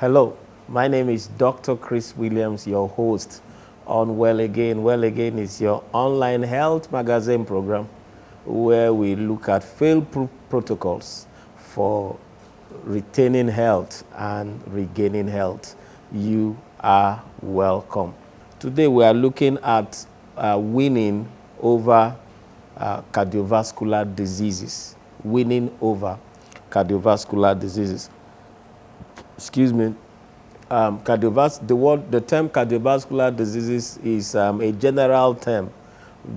Hello, my name is Dr. Chris Williams, your host on Well Again. Well Again is your online health magazine program where we look at failed protocols for retaining health and regaining health. You are welcome. Today we are looking at winning over cardiovascular diseases. Winning over cardiovascular diseases. Excuse me. The term cardiovascular diseases is a general term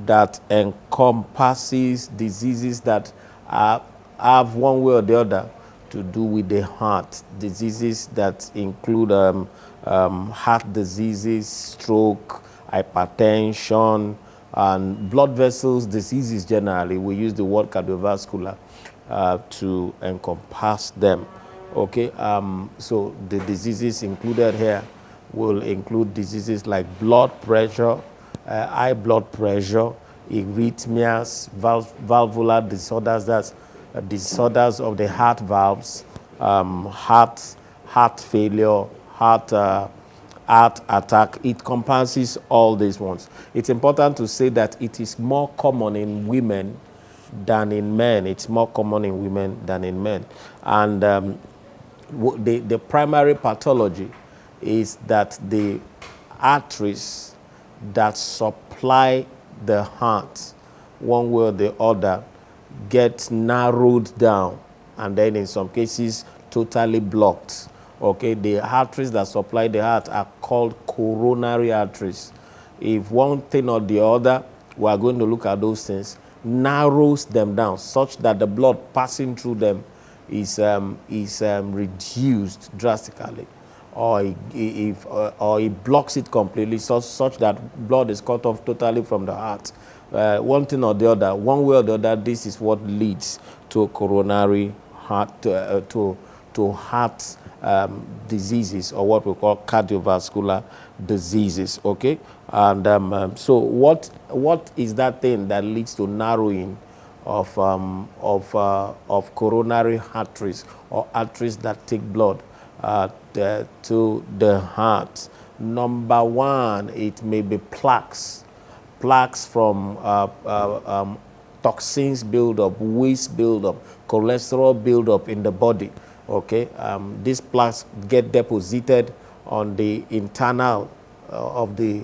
that encompasses diseases that have one way or the other to do with the heart. Diseases that include heart diseases, stroke, hypertension, and blood vessels diseases generally. We use the word cardiovascular to encompass them. Okay, so the diseases included here will include diseases like blood pressure, high blood pressure, arrhythmias, valvular disorders, that's disorders of the heart valves, heart failure, heart attack. It encompasses all these ones. It's important to say that it is more common in women than in men. It's more common in women than in men. And the primary pathology is that the arteries that supply the heart, one way or the other, get narrowed down and then in some cases totally blocked. Okay, the arteries that supply the heart are called coronary arteries. If one thing or the other, we are going to look at those things, narrows them down such that the blood passing through them is reduced drastically, or it blocks it completely, such that blood is cut off totally from the heart. One thing or the other, one way or the other, this is what leads to coronary heart to heart diseases, or what we call cardiovascular diseases. Okay, and so what is that thing that leads to narrowing of coronary arteries, or arteries that take blood to the heart? Number one, it may be plaques from toxins buildup, waste buildup, cholesterol buildup in the body. Okay, these plaques get deposited on the internal of the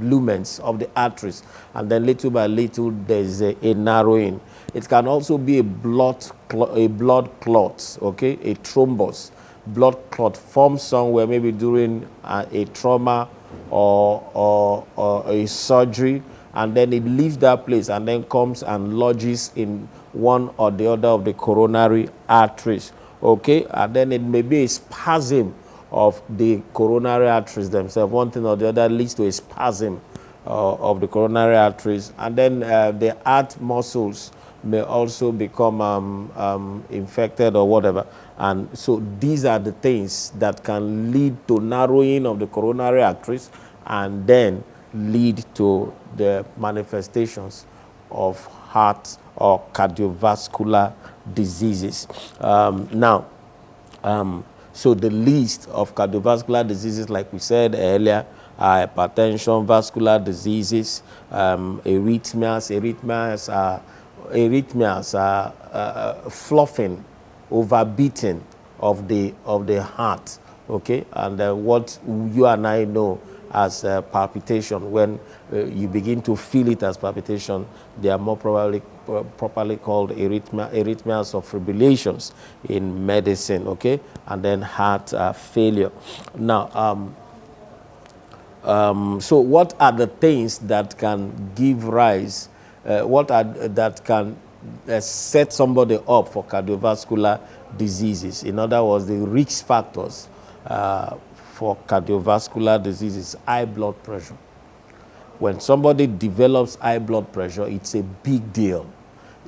lumens of the arteries, and then little by little there's a narrowing. It can also be a blood clot, okay, a thrombus. Blood clot forms somewhere, maybe during a trauma or a surgery, and then it leaves that place and then comes and lodges in one or the other of the coronary arteries. Okay, and then it may be a spasm of the coronary arteries themselves. One thing or the other leads to a spasm of the coronary arteries, and then the heart muscles may also become infected or whatever. And so these are the things that can lead to narrowing of the coronary arteries and then lead to the manifestations of heart or cardiovascular diseases. So the list of cardiovascular diseases, like we said earlier, are hypertension, vascular diseases, arrhythmias are fluffing, overbeating of the heart. Okay, and what you and I know as palpitation, when you begin to feel it as palpitation, they are more properly called arrhythmias or fibrillations in medicine. Okay, and then heart failure. Now, so what are the things that can give rise? That can set somebody up for cardiovascular diseases? In other words, the risk factors for cardiovascular diseases. High blood pressure. When somebody develops high blood pressure, it's a big deal.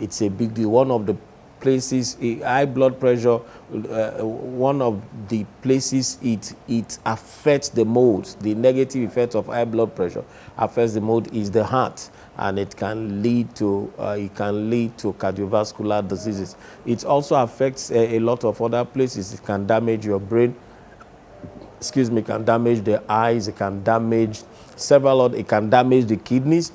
It's a big deal. One of the places, high blood pressure, one of the places it affects the mode, the negative effect of high blood pressure affects the mode is the heart, and it can lead to cardiovascular diseases. It also affects a lot of other places. It can damage your brain, it can damage the eyes, it can damage it can damage the kidneys,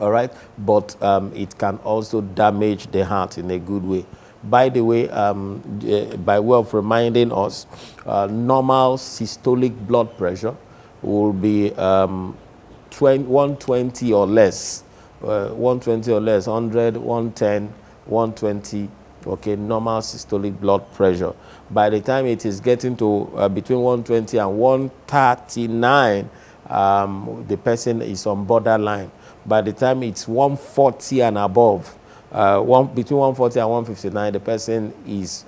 all right, but it can also damage the heart in a good way. By the way, by way of reminding us, normal systolic blood pressure will be 120 or less, 120 or less, 100, 110, 120, okay, normal systolic blood pressure. By the time it is getting to between 120 and 139, the person is on borderline. By the time it's 140 and above, between 140 and 159, the person is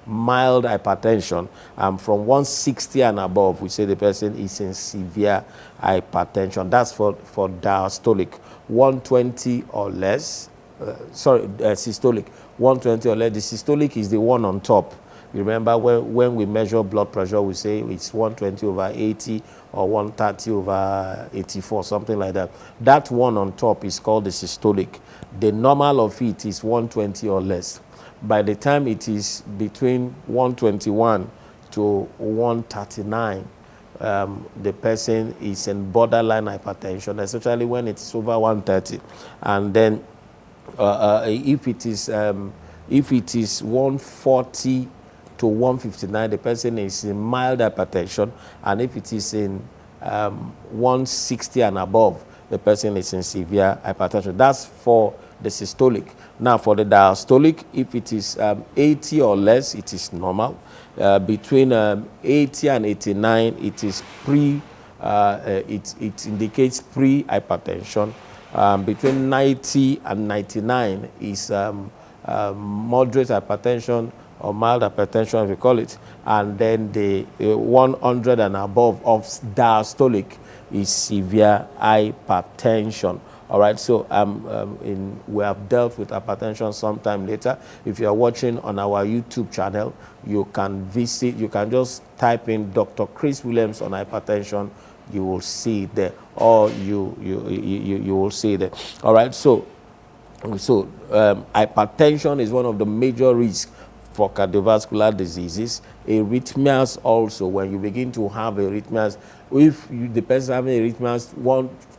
mild hypertension. From 160 and above, we say the person is in severe hypertension. That's for diastolic. 120 or less, systolic. 120 or less. The systolic is the one on top. You remember when we measure blood pressure, we say it's 120 over 80 or 130 over 84, something like that. That one on top is called the systolic. The normal of it is 120 or less. By the time it is between 121 to 139, the person is in borderline hypertension, especially when it's over 130. And then if it is 140 to 159, the person is in mild hypertension, and if it is in 160 and above, the person is in severe hypertension. That's for the systolic. Now for the diastolic, if it is 80 or less, it is normal. Between 80 and 89, it is it indicates pre-hypertension. Between 90 and 99 is moderate hypertension, or mild hypertension, as we call it, and then the 100 and above of diastolic is severe hypertension. All right, so we have dealt with hypertension sometime later. If you are watching on our YouTube channel, you can just type in Dr. Chris Williams on hypertension. You will see it there, or you will see it there. All right, so hypertension is one of the major risks for cardiovascular diseases. Arrhythmias also, when you begin to have arrhythmias, if the person having arrhythmias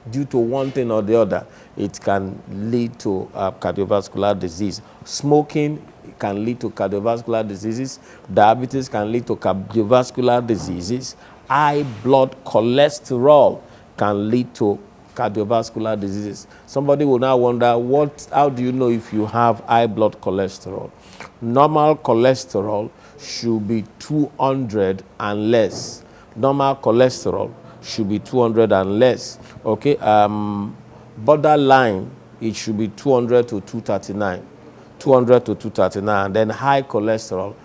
due to one thing or the other, it can lead to cardiovascular disease. Smoking can lead to cardiovascular diseases. Diabetes can lead to cardiovascular diseases. High blood cholesterol can lead to cardiovascular diseases. Somebody will now wonder, how do you know if you have high blood cholesterol? Normal cholesterol should be 200 and less. Normal cholesterol should be 200 and less. Okay, borderline, it should be 200 to 239. 200 to 239, and then high cholesterol,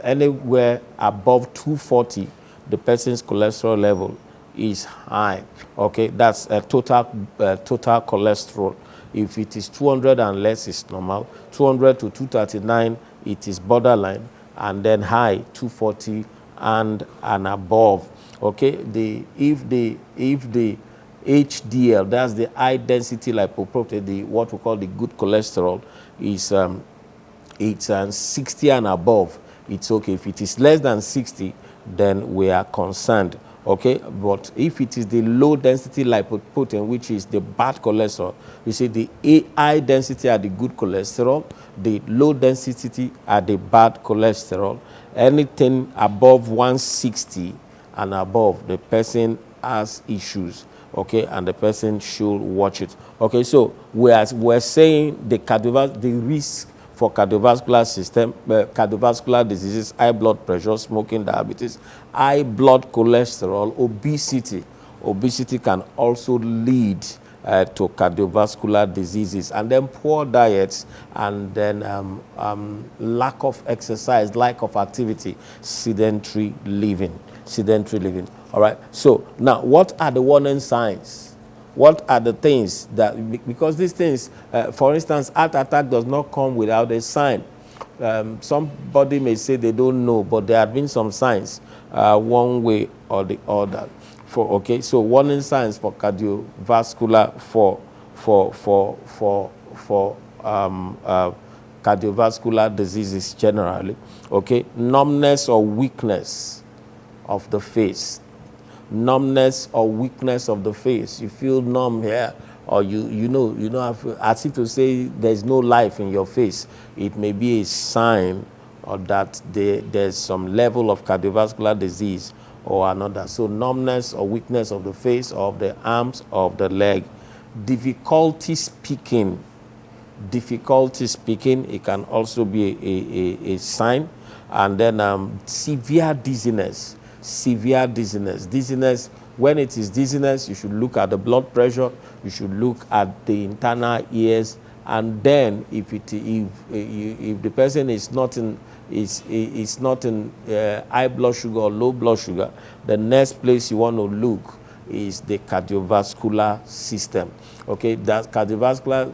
anywhere above 240, the person's cholesterol level is high. Okay, that's a total cholesterol. If it is 200 and less, it's normal. 200 to 239, it is borderline, and then high 240 and above. Okay, if the HDL, that's the high density lipoprotein, what we call the good cholesterol, is it's 60 and above, it's okay. If it is less than 60, then we are concerned. Okay, but if it is the low density lipoprotein, which is the bad cholesterol, you see the high density are the good cholesterol, the low density are the bad cholesterol. Anything above 160 and above, the person has issues. Okay, and the person should watch it. Okay, so we're saying the risk for cardiovascular diseases, high blood pressure, smoking, diabetes, high blood cholesterol, obesity. Obesity can also lead to cardiovascular diseases, and then poor diets, and then lack of exercise, lack of activity, sedentary living. All right, so now what are the warning signs? What are the things that, because these things, for instance, heart attack does not come without a sign. somebody may say they don't know, but there have been some signs one way or the other. So warning signs for cardiovascular cardiovascular diseases generally. Okay, numbness or weakness of the face. Numbness or weakness of the face. You feel numb here, or you know, as if to say there's no life in your face. It may be a sign or that there's some level of cardiovascular disease or another. So numbness or weakness of the face, or of the arms, or of the leg. Difficulty speaking. Difficulty speaking, it can also be a sign. And then severe dizziness. Severe dizziness. Dizziness, when it is dizziness, you should look at the blood pressure, you should look at the internal ears, and then if the person is not in high blood sugar or low blood sugar, the next place you want to look is the cardiovascular system. Okay, that cardiovascular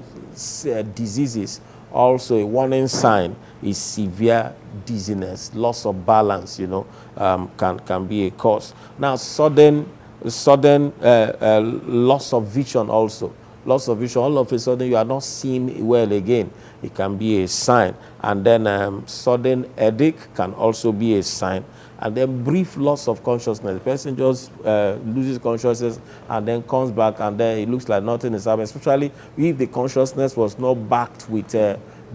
diseases, also a warning sign is severe dizziness, loss of balance, can be a cause. Now, sudden loss of vision also. Loss of vision, all of a sudden you are not seeing well again. It can be a sign. And then sudden headache can also be a sign. And then brief loss of consciousness. The person just loses consciousness and then comes back, and then it looks like nothing is happening. Especially if the consciousness was not backed with,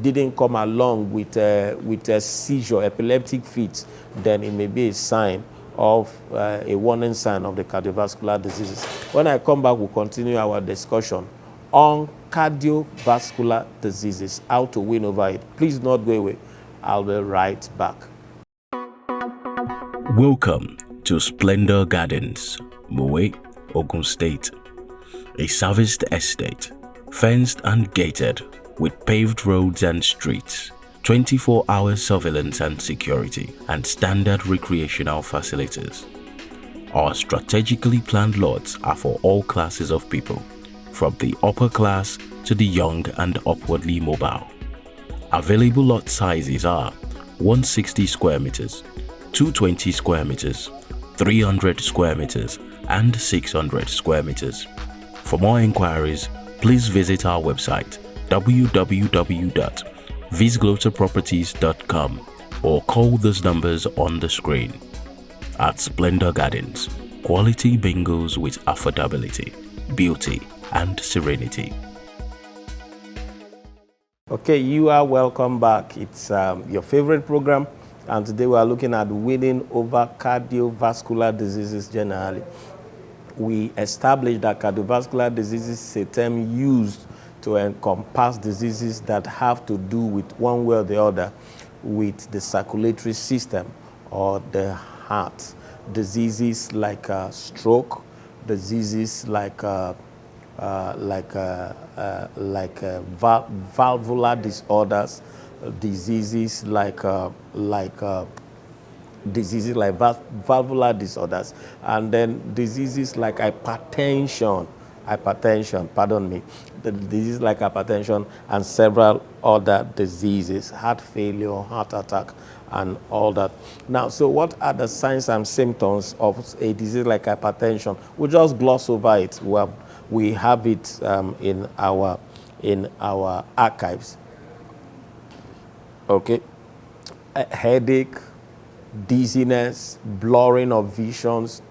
didn't come along with a seizure, epileptic fits, then it may be a sign of a warning sign of the cardiovascular diseases. When I come back, we'll continue our discussion on cardiovascular diseases, how to win over it. Please not go away. I'll be right back. Welcome to Splendor Gardens, Mowe, Ogun State. A serviced estate, fenced and gated, with paved roads and streets, 24-hour surveillance and security, and standard recreational facilities. Our strategically planned lots are for all classes of people, from the upper class to the young and upwardly mobile. Available lot sizes are 160 square meters, 220 square meters, 300 square meters, and 600 square meters. For more inquiries, please visit our website www.visgloterproperties.com or call these numbers on the screen. At Splendor Gardens, quality bingos with affordability, beauty, and serenity. Okay, you are welcome back. It's your favorite program, and today we are looking at winning over cardiovascular diseases generally. We established that cardiovascular diseases is a term used to encompass diseases that have to do with one way or the other with the circulatory system or the heart. Diseases like stroke, diseases like valvular disorders, diseases like valvular disorders, and then diseases like hypertension, the diseases like hypertension and several other diseases, heart failure, heart attack, and all that. Now, so what are the signs and symptoms of a disease like hypertension? We'll just gloss over it. We have it in our archives. Okay, headache, dizziness, blurring of visions.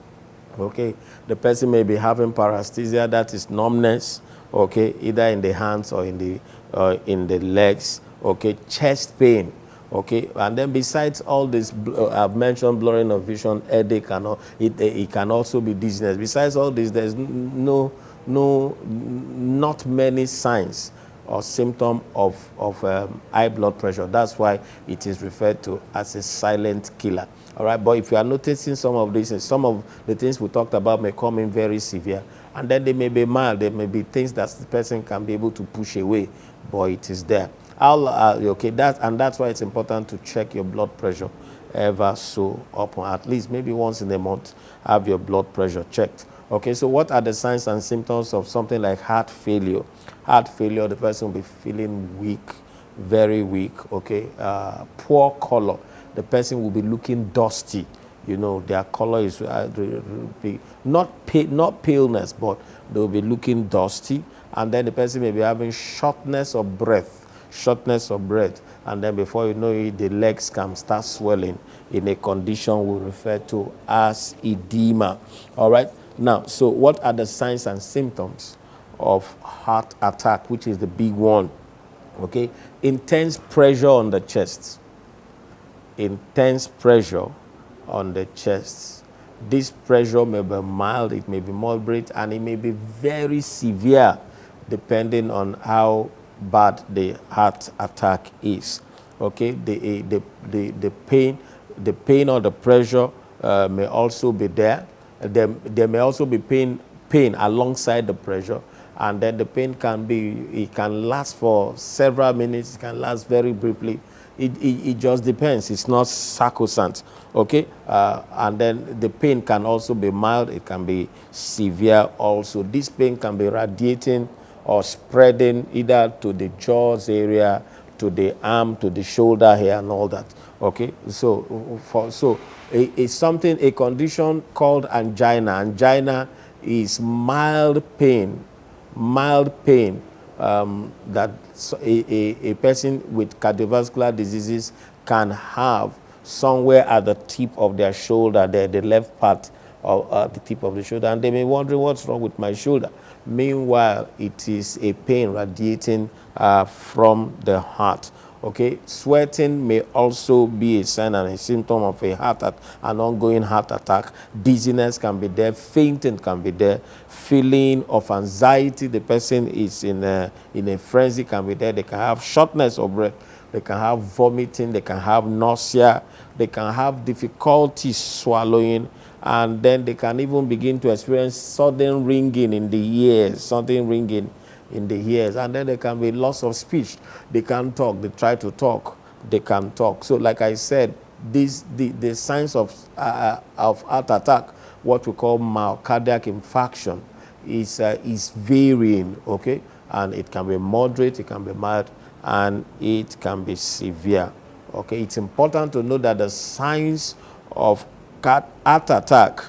Okay, the person may be having paresthesia, that is numbness. Okay, either in the hands or in the legs. Okay, chest pain. Okay, and then besides all this, I've mentioned blurring of vision, headache, and all. It can also be dizziness. Besides all this, there's not many signs or symptom of high blood pressure. That's why it is referred to as a silent killer. All right, but if you are noticing some of these, some of the things we talked about may come in very severe, and then they may be mild. There may be things that the person can be able to push away, but it is there. That's why it's important to check your blood pressure ever so often. At least maybe once in a month, have your blood pressure checked. Okay, so what are the signs and symptoms of something like heart failure? Heart failure, the person will be feeling weak, very weak, okay? Poor color. The person will be looking dusty. You know, their color is not paleness, but they'll be looking dusty. And then the person may be having shortness of breath, and then before you know it, the legs can start swelling in a condition we refer to as edema. All right. Now, so what are the signs and symptoms of heart attack, which is the big one? Okay, intense pressure on the chest. Intense pressure on the chest. This pressure may be mild, it may be moderate, and it may be very severe depending on how bad the heart attack is. Okay, the pain or the pressure may also be there. There may also be pain alongside the pressure, and then the pain it can last for several minutes, it can last very briefly. It just depends. It's not sacrosanct, okay? And then the pain can also be mild. It can be severe also. This pain can be radiating or spreading either to the jaws area, to the arm, to the shoulder here, and all that, okay? So a condition called angina. Angina is mild pain that a person with cardiovascular diseases can have somewhere at the tip of their shoulder, the left part of the tip of the shoulder, and they may be wondering what's wrong with my shoulder. Meanwhile, it is a pain radiating from the heart. Okay, sweating may also be a sign and a symptom of an ongoing heart attack. Dizziness can be there, fainting can be there, feeling of anxiety. The person is in a frenzy can be there. They can have shortness of breath. They can have vomiting. They can have nausea. They can have difficulty swallowing, and then they can even begin to experience sudden ringing in the ears, and then there can be loss of speech. They can't talk. They try to talk. They can't talk. So, like I said, the signs of heart attack, what we call myocardial infarction, is varying. Okay, and it can be moderate, it can be mild, and it can be severe. Okay, it's important to know that the signs of heart attack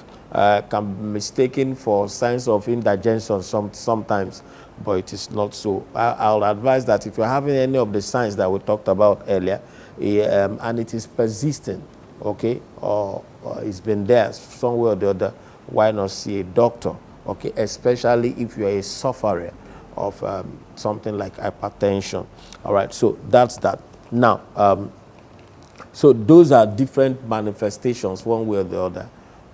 can be mistaken for signs of indigestion sometimes, but it is not so. I'll advise that if you're having any of the signs that we talked about earlier, and it is persistent, okay, or it's been there somewhere or the other, why not see a doctor, okay, especially if you're a sufferer of something like hypertension. All right, so that's that. Now, so those are different manifestations, one way or the other,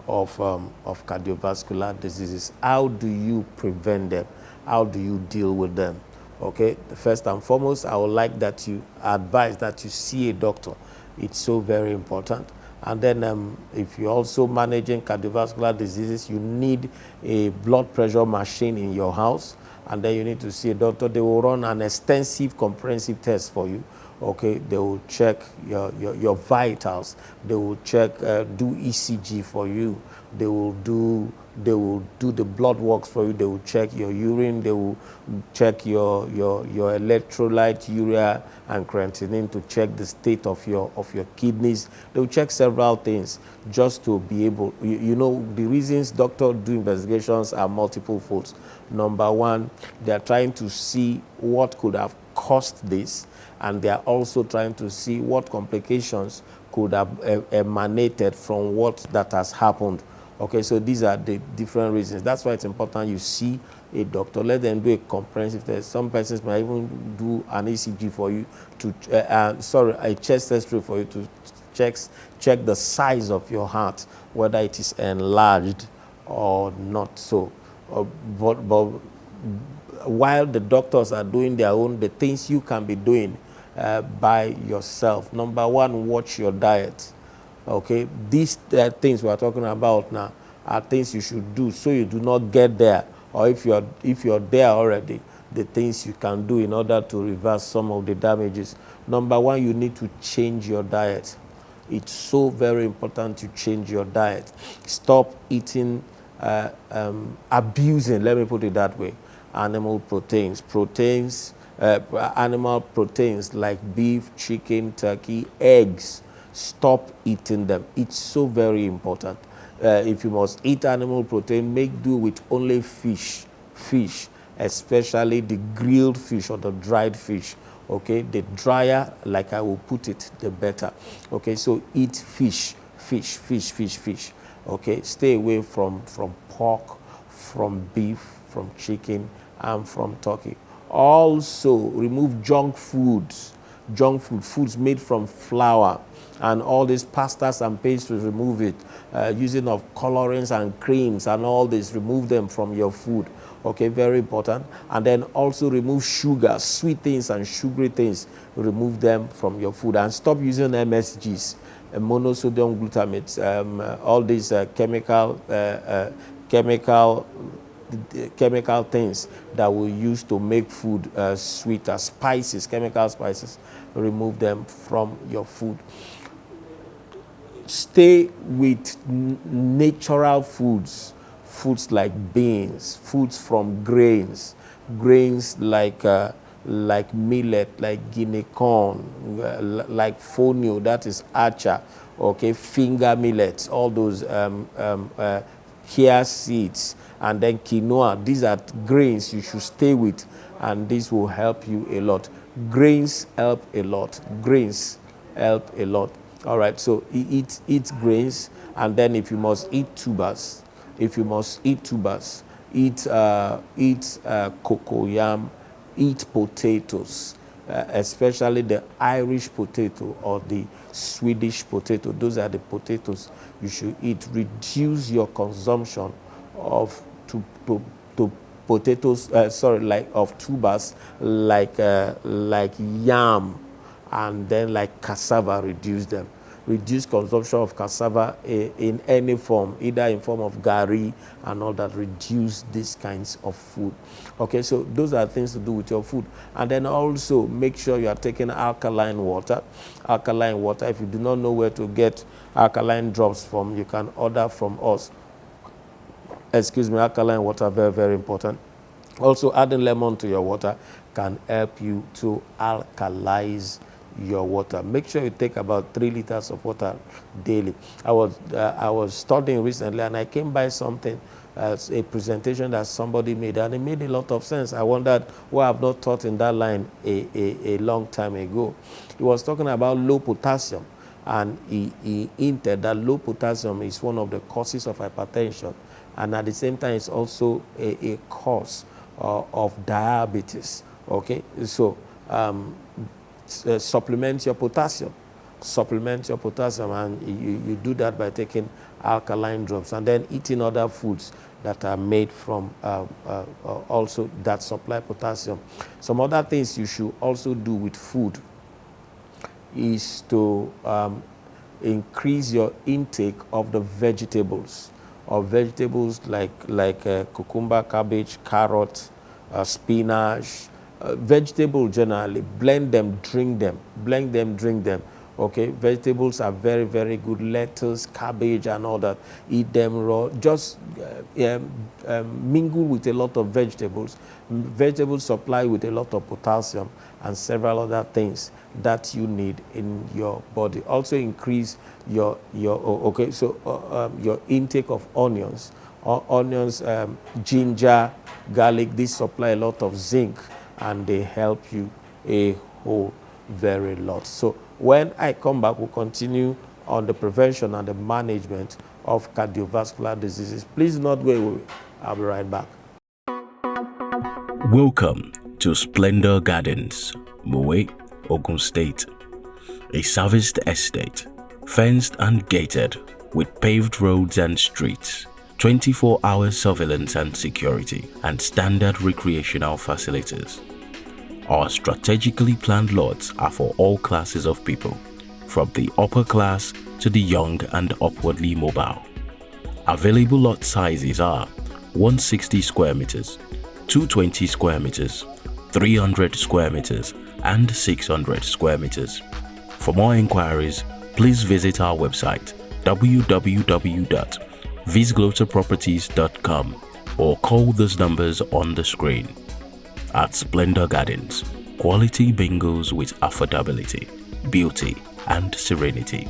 of cardiovascular diseases. How do you prevent them? How do you deal with them? Okay, first and foremost, I would like that you advise that you see a doctor. It's so very important. And then if you're also managing cardiovascular diseases, you need a blood pressure machine in your house, and then you need to see a doctor. They will run an extensive comprehensive test for you. Okay, they will check your vitals. They will check, do ECG for you. They will do the blood works for you. They will check your urine. They will check your electrolyte, urea, and creatinine to check the state of your kidneys. They will check several things just to be able. You know, the reasons doctors do investigations are multiple folds. Number one, they are trying to see what could have caused this, and they are also trying to see what complications could have emanated from what that has happened. Okay, so these are the different reasons. That's why it's important you see a doctor. Let them do a comprehensive test. Some persons might even do an ECG for you to, a chest X-ray for you to check the size of your heart, whether it is enlarged or not so. But while the doctors are doing their own, the things you can be doing by yourself. Number one, watch your diet. Okay, these things we are talking about now are things you should do so you do not get there, or if you're there already, the things you can do in order to reverse some of the damages. Number one, you need to change your diet. It's so very important to change your diet. Stop eating, abusing, let me put it that way, animal proteins. Proteins animal proteins like beef, chicken, turkey, eggs. Stop eating them. It's so very important. If you must eat animal protein, make do with only fish, especially the grilled fish or the dried fish. Okay, the drier, like I will put it, the better. Okay, so eat fish. Okay, stay away from pork, from beef, from chicken, and from turkey. Also, remove junk foods, foods made from flour, and all these pastas and pastries, remove it. Using of colorings and creams and all this, remove them from your food. Okay, very important. And then also remove sugar, sweet things and sugary things, remove them from your food. And stop using MSGs, monosodium glutamate, all these chemical things that we use to make food sweeter, spices, chemical spices, remove them from your food. Stay with natural foods like beans, foods from grains like millet, like guinea corn, like fonio, that is acha, okay, finger millets, all those chia seeds, and then quinoa. These are grains you should stay with, and this will help you a lot. Grains help a lot. All right, so eat grains, and then if you must eat tubers, eat cocoyam, eat potatoes, especially the Irish potato or the Swedish potato. Those are the potatoes you should eat. Reduce your consumption of potatoes, like of tubers, like yam, and then like cassava. Reduce them. Reduce consumption of cassava in any form, either in form of gari and all that. Reduce these kinds of food. Okay, so those are things to do with your food. And then also make sure you are taking alkaline water. Alkaline water, if you do not know where to get alkaline drops from, you can order from us. Alkaline water, very, very important. Also, adding lemon to your water can help you to alkalize your water. Make sure you take about 3 liters of water daily. I was studying recently, and I came by something, a presentation that somebody made, and it made a lot of sense. I wondered why I've not thought in that line a long time ago. He was talking about low potassium, and he hinted that low potassium is one of the causes of hypertension, and at the same time it's also a cause of diabetes. Okay, so supplement your potassium, and you do that by taking alkaline drops, and then eating other foods that are made from also that supply potassium. Some other things you should also do with food is to increase your intake of the vegetables, like cucumber, cabbage, carrot, spinach. Vegetable generally, blend them, drink them. Okay, vegetables are very, very good. Lettuce, cabbage, and all that. Eat them raw. Just mingle with a lot of vegetables. Vegetables supply with a lot of potassium and several other things that you need in your body. Also increase your intake of onions. Ginger, garlic. These supply a lot of zinc, and they help you a whole very lot. So when I come back, we'll continue on the prevention and the management of cardiovascular diseases. Please do not go away. I'll be right back. Welcome to Splendor Gardens, Mowe, Ogun State. A serviced estate, fenced and gated, with paved roads and streets, 24-hour surveillance and security, and standard recreational facilities. Our strategically planned lots are for all classes of people, from the upper class to the young and upwardly mobile. Available lot sizes are 160 square meters, 220 square meters, 300 square meters, and 600 square meters. For more inquiries, please visit our website www.visgloterproperties.com or call these numbers on the screen. At Splendor Gardens, Quality bingos with affordability, beauty, and serenity.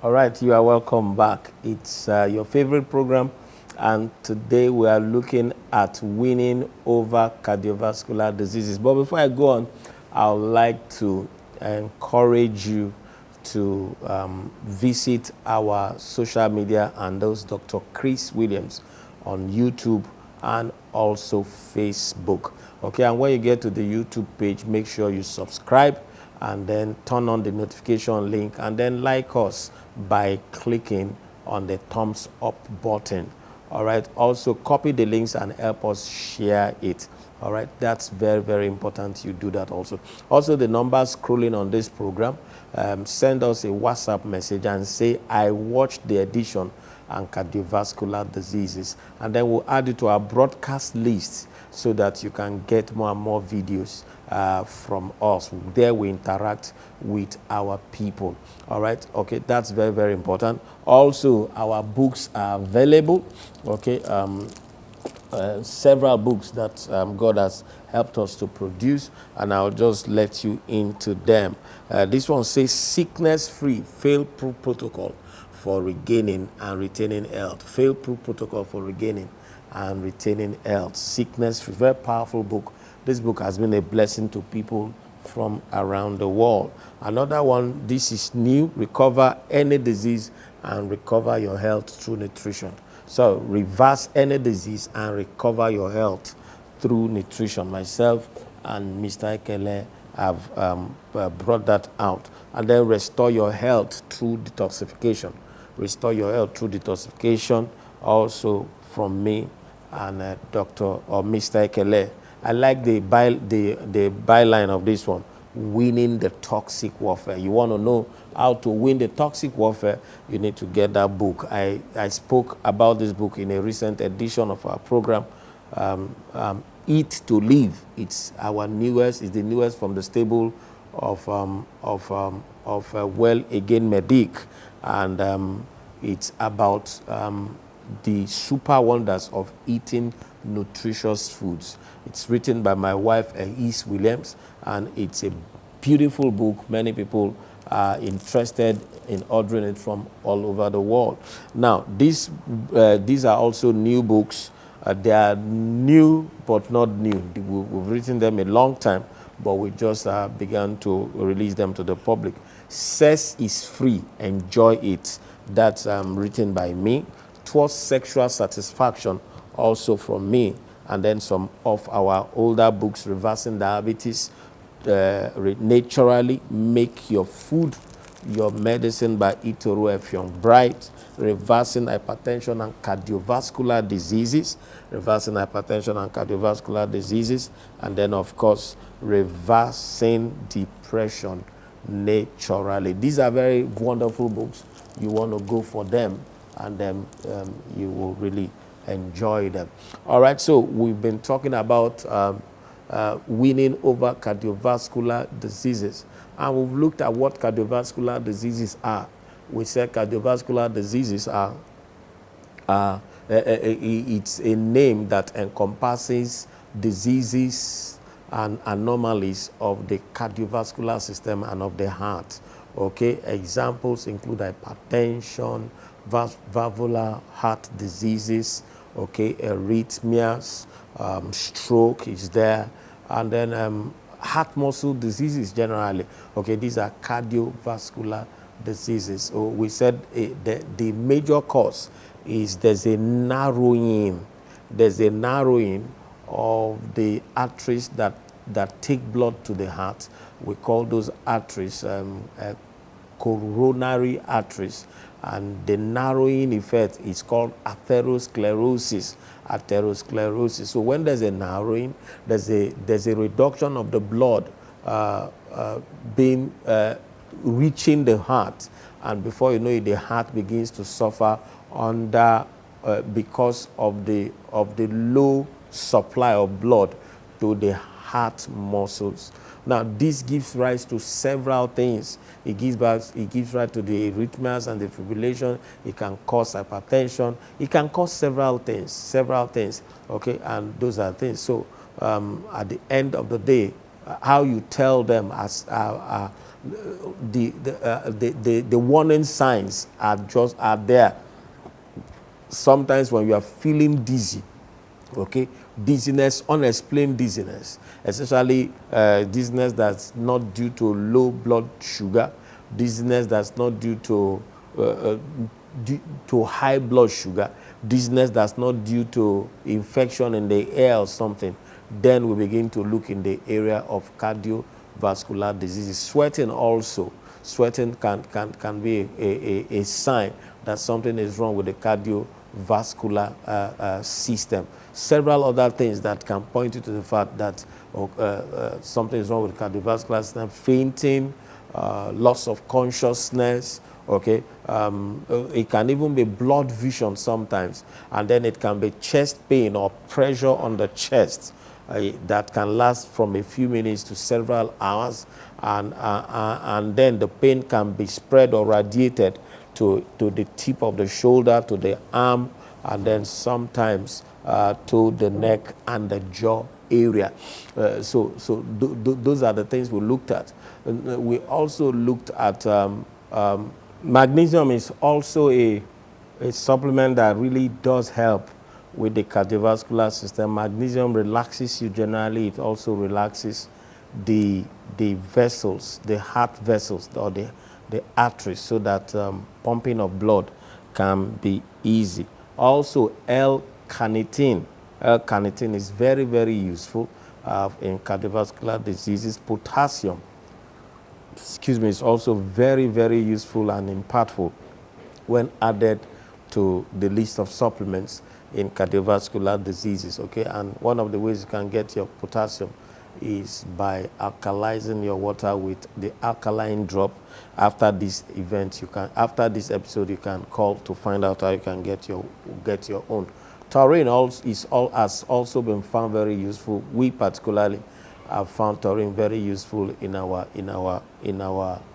All right, you are welcome back. It's your favorite program, and today we are looking at winning over cardiovascular diseases. But before I go on, I would like to encourage you to visit our social media handles, Dr. Chris Williams on YouTube and also Facebook. Okay, and when you get to the YouTube page, make sure you subscribe and then turn on the notification link and then like us by clicking on the thumbs up button. All right, also copy the links and help us share it. All right, that's very, very important you do that also. Also, the numbers scrolling on this program, send us a WhatsApp message and say, I watched the edition on cardiovascular diseases, and then we'll add it to our broadcast list so that you can get more and more videos from us. There we interact with our people. All right, okay, that's very, very important. Also, our books are available. Okay, several books that God has helped us to produce, and I'll just let you into them. This one says sickness-free fail-proof protocol for regaining and retaining health. Fail-proof protocol for regaining and retaining health. Sickness-free, very powerful book. This book has been a blessing to people from around the world. Another one, this is new, recover any disease and recover your health through nutrition. So reverse any disease and recover your health through nutrition. Myself and Mr. Ekele have brought that out. And then restore your health through detoxification. Restore your health through detoxification, also from me and Dr. or Mr. Ekele. I like the byline of this one, winning the toxic warfare. You want to know how to win the toxic warfare, you need to get that book. I spoke about this book in a recent edition of our program, Eat to Live. It's our newest, it's the newest from the stable of Well Again Medic, and it's about the super wonders of eating nutritious foods. It's written by my wife, Ease Williams, and it's a beautiful book. Many people are interested in ordering it from all over the world. Now, these are also new books. They are new, but not new. We've written them a long time, but we just began to release them to the public. Sex is free, enjoy it. That's written by me. Towards sexual satisfaction, also from me. And then some of our older books, Reversing Diabetes, Naturally Make Your Food Your Medicine by Itoro Effiong Bright, Reversing Hypertension and Cardiovascular Diseases, Reversing Hypertension and Cardiovascular Diseases, and then, of course, Reversing Depression Naturally. These are very wonderful books. You want to go for them, and then you will really enjoy them. All right, so we've been talking about winning over cardiovascular diseases, and we've looked at what cardiovascular diseases are. We said cardiovascular diseases are it's a name that encompasses diseases and anomalies of the cardiovascular system and of the heart. Okay, examples include hypertension, valvular heart diseases, okay, arrhythmias, stroke is there, and then heart muscle diseases generally. Okay, these are cardiovascular diseases. So we said the major cause is there's a narrowing of the arteries that take blood to the heart. We call those arteries coronary arteries, and the narrowing effect is called atherosclerosis. So when there's a narrowing, there's a reduction of the blood reaching the heart, and before you know it, the heart begins to suffer under because of the low supply of blood to the heart muscles. Now, this gives rise to several things. It gives rise to the arrhythmias and the fibrillation. It can cause hypertension. It can cause several things. Okay, and those are things. So at the end of the day, how you tell them as the warning signs are there. Sometimes when you are feeling dizzy, okay, dizziness, unexplained dizziness, especially dizziness that's not due to low blood sugar, dizziness that's not due to high blood sugar, dizziness that's not due to infection in the air or something, then we begin to look in the area of cardiovascular diseases. Sweating also. Sweating can be a sign that something is wrong with the cardiovascular system. Several other things that can point you to the fact that something is wrong with the cardiovascular system: fainting, loss of consciousness. Okay, it can even be blood vision sometimes, and then it can be chest pain or pressure on the chest that can last from a few minutes to several hours, and then the pain can be spread or radiated to the tip of the shoulder, to the arm, and then sometimes to the neck and the jaw area. Those are the things we looked at. We also looked at magnesium is also a supplement that really does help with the cardiovascular system. Magnesium relaxes you generally. It also relaxes the vessels, the heart vessels, or the arteries, so that pumping of blood can be easy. Also, L-carnitine. L-carnitine is very, very useful in cardiovascular diseases. Potassium, is also very, very useful and impactful when added to the list of supplements in cardiovascular diseases. Okay, and one of the ways you can get your potassium is by alkalizing your water with the alkaline drop. After this event, after this episode, you can call to find out how you can get your own. Taurine has also been found very useful. We particularly have found taurine very useful in our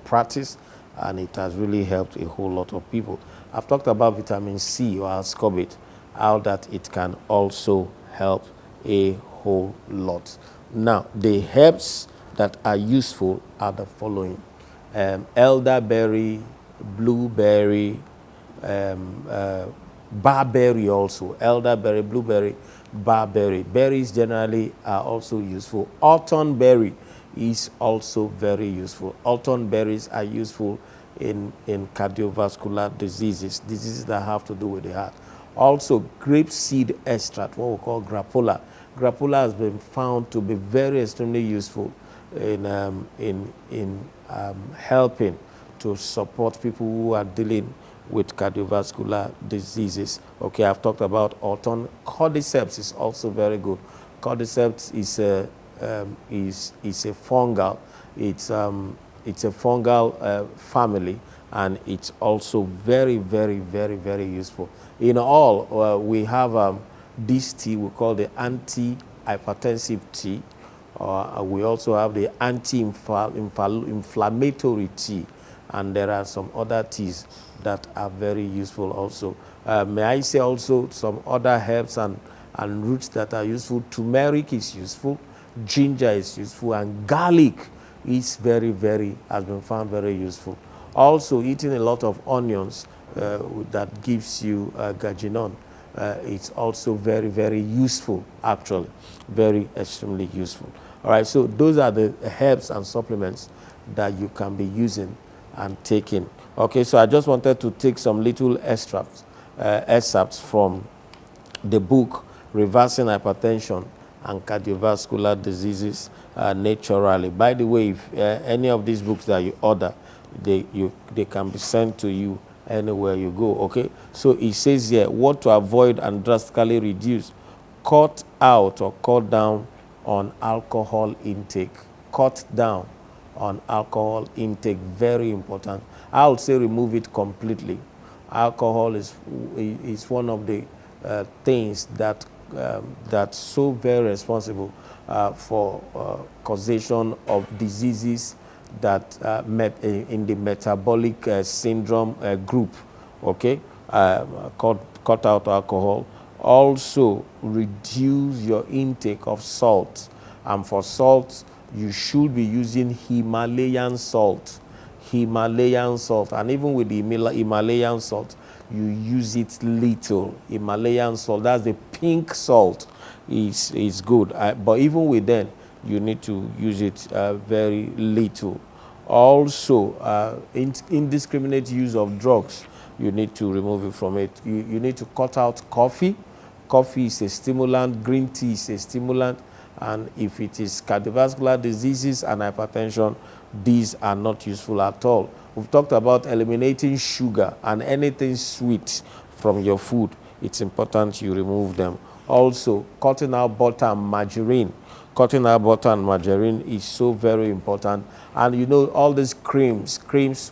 practice, and it has really helped a whole lot of people. I've talked about vitamin C or ascorbate, how that it can also help a whole lot. Now, the herbs that are useful are the following: elderberry, blueberry, barberry also. Elderberry, blueberry, barberry. Berries generally are also useful. Autumn berry is also very useful. Autumn berries are useful in cardiovascular diseases that have to do with the heart. Also, grapeseed extract, what we call grapola. Grapola has been found to be very extremely useful in helping to support people who are dealing with cardiovascular diseases. Okay, I've talked about autumn. Cordyceps is also very good. Cordyceps is a fungal. It's a fungal family, and it's also very, very, very, very useful. In all, we have this tea we call the anti-hypertensive tea. We also have the anti-inflammatory tea, and there are some other teas that are very useful also. May I say also some other herbs and roots that are useful? Turmeric is useful, ginger is useful, and garlic is very, has been found very useful. Also, eating a lot of onions that gives you gaginon. It's also very, very useful, actually. Very extremely useful. All right, so those are the herbs and supplements that you can be using and taking. Okay, so I just wanted to take some little excerpts from the book Reversing Hypertension and Cardiovascular Diseases Naturally. By the way, if any of these books that you order, they can be sent to you anywhere you go. Okay, so it says here what to avoid and drastically reduce: cut out or cut down on alcohol intake. Cut down on alcohol intake, very important. I would say remove it completely. Alcohol is one of the things that's so very responsible for causation of diseases that in the metabolic syndrome group. Okay, cut out alcohol. Also, reduce your intake of salt. And for salt, you should be using Himalayan salt. Himalayan salt. And even with the Himalayan salt, you use it little. Himalayan salt, that's the pink salt, is good. But even with them, you need to use it very little. Also, indiscriminate use of drugs, you need to remove it from it. You need to cut out coffee. Coffee is a stimulant, green tea is a stimulant, and if it is cardiovascular diseases and hypertension, these are not useful at all. We've talked about eliminating sugar and anything sweet from your food. It's important you remove them. Also, cutting out butter and margarine. Cutting out butter and margarine is so very important. And you know, all these creams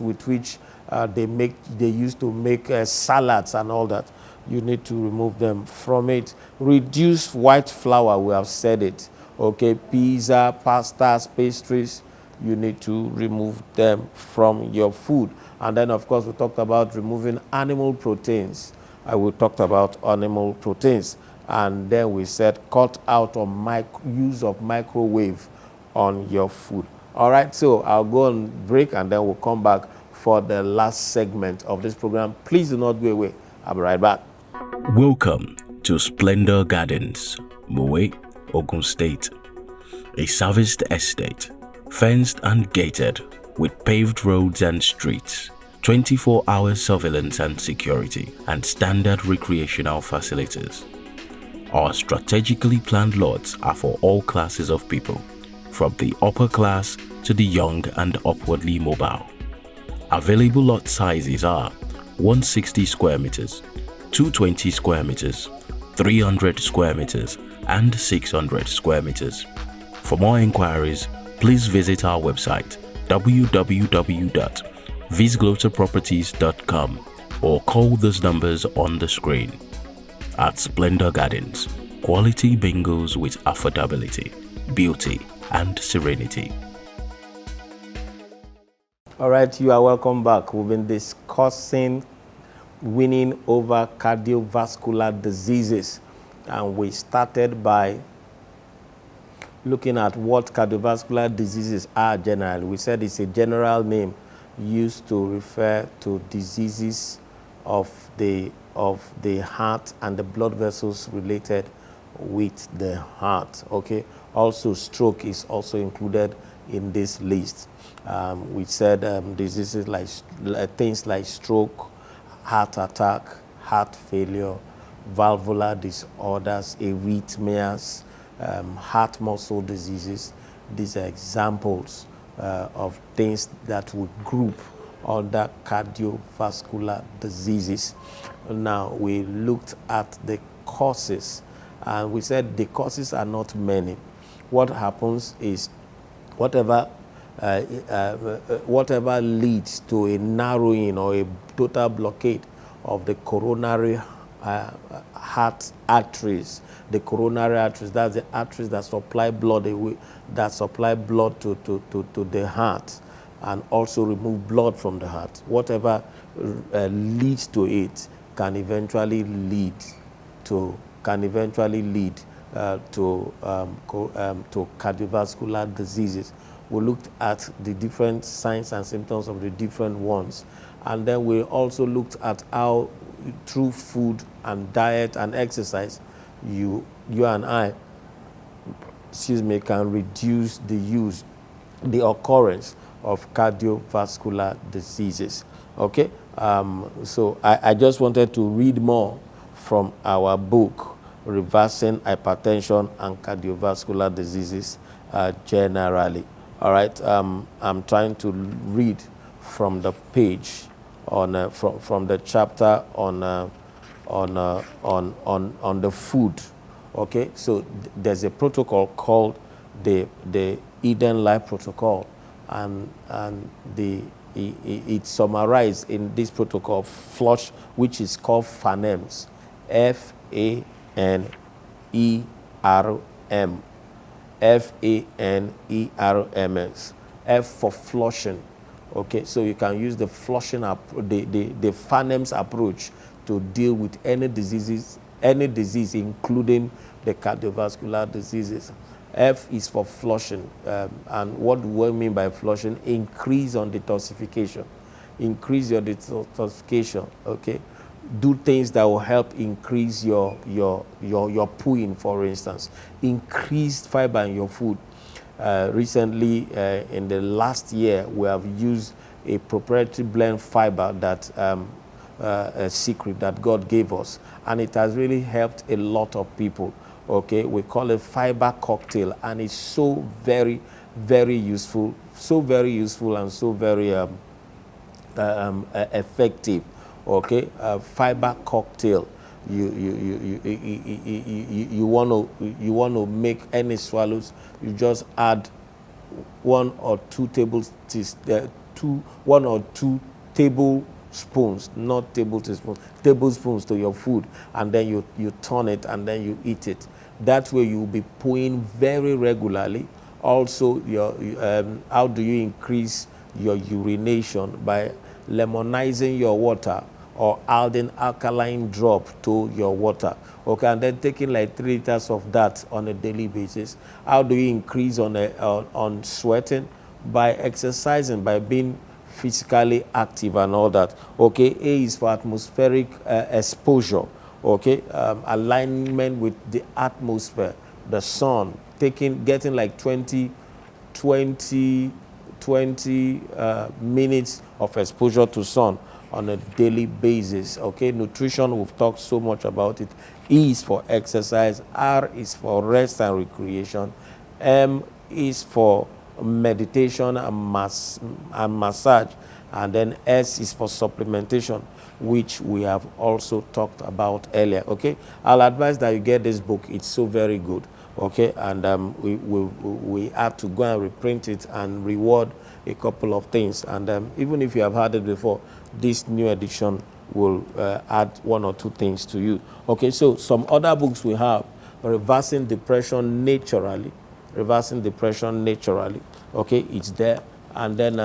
with which they used to make salads and all that, you need to remove them from it. Reduce white flour, we have said it. Okay, pizza, pastas, pastries, you need to remove them from your food. And then, of course, we talked about removing animal proteins. We talked about animal proteins. And then we said cut out on use of microwave on your food. All right, so I'll go on break and then we'll come back for the last segment of this program. Please do not go away. I'll be right back. Welcome to Splendor Gardens, Mowe, Ogun State, a serviced estate, fenced and gated with paved roads and streets, 24-hour surveillance and security, and standard recreational facilities. Our strategically planned lots are for all classes of people, from the upper class to the young and upwardly mobile. Available lot sizes are 160 square meters, 220 square meters, 300 square meters, and 600 square meters. For more inquiries, please visit our website www.visgloterproperties.com or call those numbers on the screen. At Splendor Gardens, quality bingos with affordability, beauty, and serenity. All right, you are welcome back. We've been discussing winning over cardiovascular diseases, and we started by looking at what cardiovascular diseases are generally. We said it's a general name used to refer to diseases of the heart and the blood vessels related with the heart. Okay. Also, stroke is also included in this list. We said diseases like things like stroke, heart attack, heart failure, valvular disorders, arrhythmias, heart muscle diseases. These are examples of things that we group under cardiovascular diseases. Now, we looked at the causes, and we said the causes are not many. What happens is whatever leads to a narrowing or a total blockade of the coronary heart arteries. The coronary arteries, that's the arteries that supply blood to the heart and also remove blood from the heart. Whatever leads to it can eventually lead to cardiovascular diseases. We looked at the different signs and symptoms of the different ones, and then we also looked at how through food and diet and exercise you and I can reduce the occurrence of cardiovascular diseases. Okay, so I just wanted to read more from our book, Reversing Hypertension and Cardiovascular Diseases generally. All right, I'm trying to read from the page on from the chapter on the food. Okay, so there's a protocol called the Eden Life Protocol, and it's summarized in this protocol, flush, which is called FANERMS, FANERM, FANERMS, F for flushing. Okay, so you can use the flushing the FANERMS approach to deal with any diseases, any disease, including the cardiovascular diseases. F is for flushing. And what do we mean by flushing? Increase on detoxification. Increase your detoxification, okay? Do things that will help increase your pooing, for instance. Increased fiber in your food. Recently, in the last year, we have used a proprietary blend fiber that a secret that God gave us, and it has really helped a lot of people. Okay, we call it fiber cocktail, and it's so very, very useful, and so very effective. Okay, fiber cocktail. You want to make any swallows. You just add 1 or 2 tablespoons, not tablespoons, tablespoons to your food, and then you turn it and then you eat it. That way you will be pooing very regularly. Also, how do you increase your urination? By lemonizing your water or adding alkaline drop to your water. Okay, and then taking like 3 liters of that on a daily basis. How do you increase on sweating? By exercising, by being physically active and all that. Okay, A is for atmospheric exposure. Okay, alignment with the atmosphere, the sun, getting like 20 minutes of exposure to sun on a daily basis. Okay, nutrition, we've talked so much about it. E is for exercise. R is for rest and recreation. M is for meditation and massage. And then S is for supplementation, which we have also talked about earlier. Okay, I'll advise that you get this book. It's so very good. Okay, and we have to go and reprint it and reward a couple of things. And even if you have had it before, this new edition will add 1 or 2 things to you. Okay, so some other books we have: Reversing Depression Naturally. Reversing Depression Naturally. Okay, it's there. And then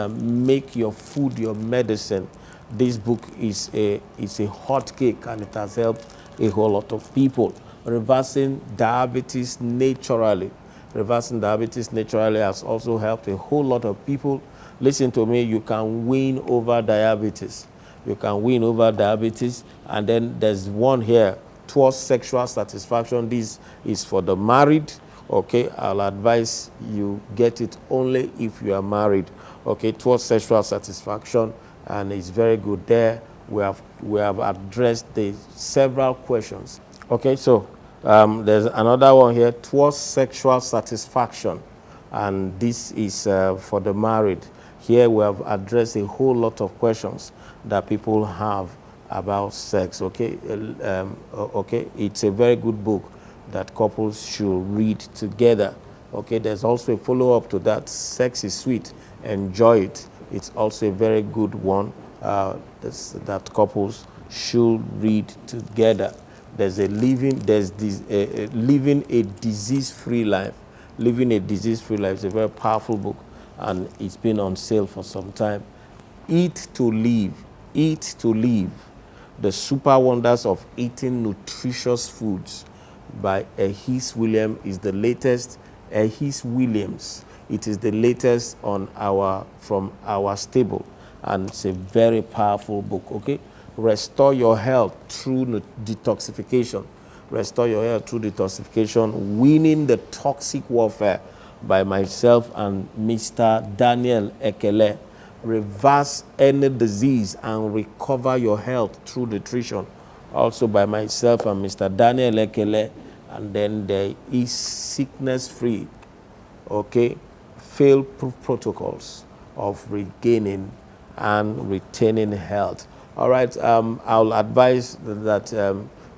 Make Your Food Your Medicine. This book is a hot cake, and it has helped a whole lot of people. Reversing Diabetes Naturally. Reversing Diabetes Naturally has also helped a whole lot of people. Listen to me, you can win over diabetes. You can win over diabetes. And then there's one here, Towards Sexual Satisfaction. This is for the married. Okay, I'll advise you get it only if you are married. Okay, Towards Sexual Satisfaction, and it's very good there. We have addressed the several questions. Okay, so there's another one here, Towards Sexual Satisfaction, and this is for the married. Here we have addressed a whole lot of questions that people have about sex. Okay, okay, it's a very good book that couples should read together. Okay, there's also a follow-up to that, Sex is Sweet, Enjoy It. It's also a very good one that couples should read together. There's Living a Disease-Free Life. Living a Disease-Free Life is a very powerful book, and it's been on sale for some time. Eat to Live. Eat to Live. The Super Wonders of Eating Nutritious Foods by Ehis Williams is the latest. Ehis Williams. It is the latest from our stable, and it's a very powerful book. Okay, Restore Your Health Through Detoxification. Restore Your Health Through Detoxification. Winning the Toxic Warfare by myself and Mr. Daniel Ekele. Reverse Any Disease and Recover Your Health Through Nutrition, also by myself and Mr. Daniel Ekele. And then there is Sickness Free. Okay, Fail-Proof Protocols of Regaining and Retaining Health. All right, I'll advise that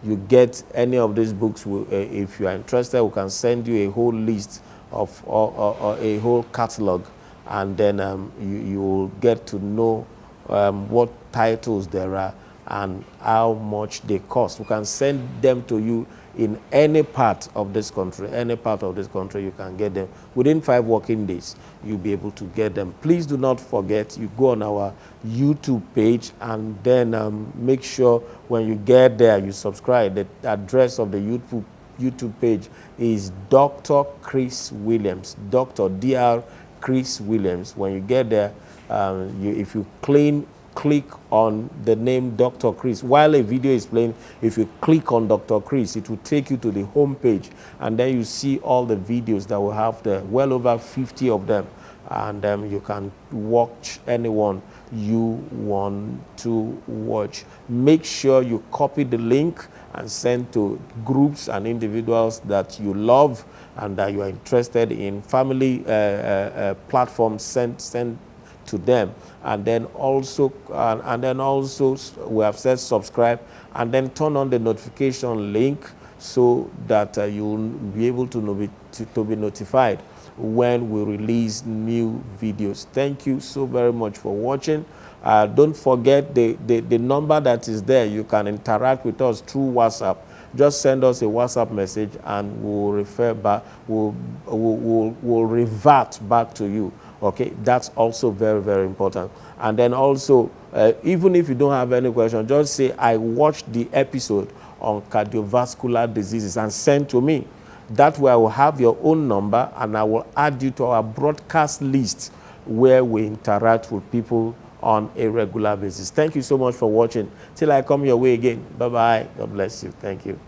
you get any of these books. If you are interested, we can send you a whole list of or a whole catalog, and then you will get to know what titles there are and how much they cost. We can send them to you in any part of this country. Any part of this country, you can get them. Within 5 working days, you'll be able to get them. Please do not forget, you go on our YouTube page, and then make sure when you get there, you subscribe. The address of the YouTube page is Dr. Chris Williams, Dr. Dr. Chris Williams. When you get there, if you click on the name Dr. Chris, while a video is playing, if you click on Dr. Chris, it will take you to the home page, and then you see all the videos that will have there, well over 50 of them, and you can watch anyone you want to watch. Make sure you copy the link and send to groups and individuals that you love and that you are interested in. Family platforms, send to them, and then also we have said subscribe, and then turn on the notification link so that you'll be able to be notified when we release new videos. Thank you so very much for watching. Don't forget the number that is there. You can interact with us through WhatsApp. Just send us a WhatsApp message, and we'll refer back. We'll revert back to you. Okay, that's also very, very important. And then also, even if you don't have any question, just say, I watched the episode on cardiovascular diseases, and send to me. That way I will have your own number, and I will add you to our broadcast list where we interact with people on a regular basis. Thank you so much for watching. Till I come your way again. Bye-bye. God bless you. Thank you.